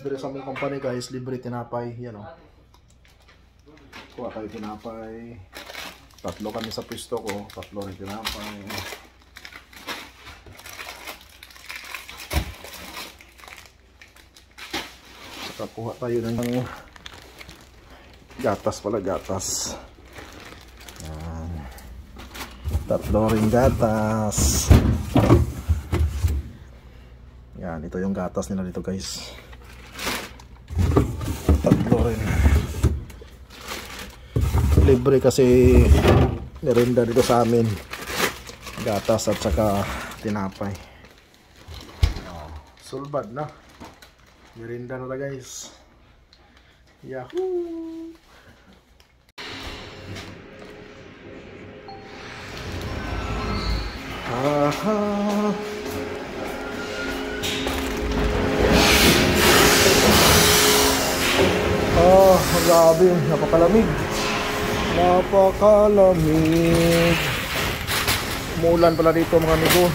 Dari sa mong company guys, libre tinapay. Yan o. Kuha tayo tinapay. Tatlo kami sa pwesto ko. Tatlo rin tinapay. Saka kuha tayo ng gatas pala, gatas. Yan. Tatlo rin gatas. Yan, ito yung gatas nila dito guys. Tatlo rin. Libre kasi merienda dito sa amin. Gatas at saka tinapay. Sulbad na. Merienda na guys. Yahoo! Haha! Grabe, napakalamig. Napakalamig. Umuulan pala dito mga amigo.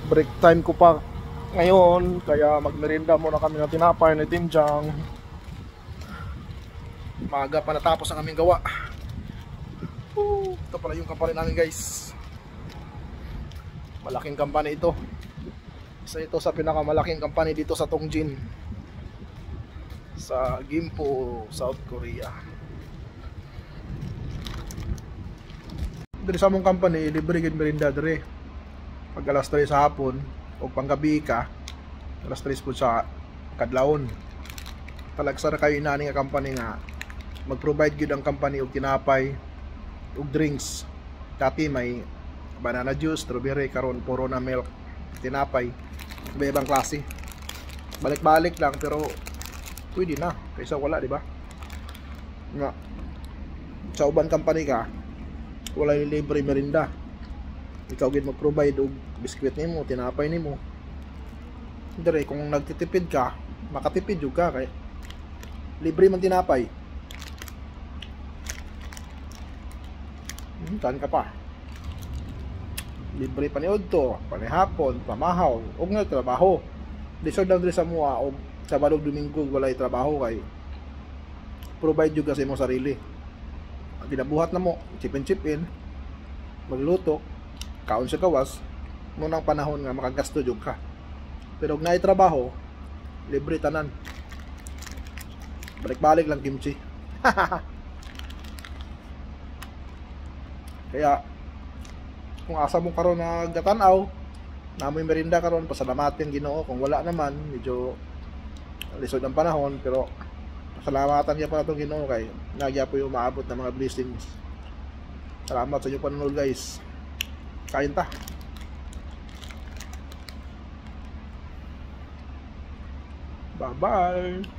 Break time ko pa ngayon, kaya magmerienda muna kami ng tinapay na tinjang. Maaga pa natapos ang aming gawa. Ito pala yung company namin guys. Malaking company ito. Isa ito sa pinakamalaking company dito sa Tongjin, sa Gimpo, South Korea. Diri sa mong company, libre gid merienda diri. Pag alas 3 sa hapon o panggabi ka, alas 3 po sa kadlawon. Talagsa na kayo inani nga company nga mag-provide gid ang company og tinapay ug drinks. Dati may banana juice, strawberry, karon puro na milk, tinapay, iba-ibang klase. Balik-balik lang pero pwede na kaysa wala, di ba? Nga sa uban company ka, wala yung libre merinda. Ikaw gid mag-provide og biskwit nimo, tinapay nimo. Dire kung nagtitipid ka, makatipid jud ka kay libre man tinapay. Tan ka pa. Libre paniod to, panihapon, pamahaw, og nga trabaho. Lisod lang diri sa mua og Sabado Domingo walay trabaho kay provide jud sa imong sarili. Ang ginabuhat na mo, chip-in, magluto, kaon sa gawas, munang panahon nga makagasto jud ka. Pero og naay trabaho, libre tanan. Balik-balik lang kimchi. Kaya kung asa mo karon na gatanaw, namoy merinda karon, pasalamatin Ginoo. Kung wala naman, medyo lisod ang panahon, pero pasalamatan niya pa itong Ginoo kay nagya po yung maabot ng mga blessings. Salamat sa inyo panonood guys. Kain ta. Bye bye.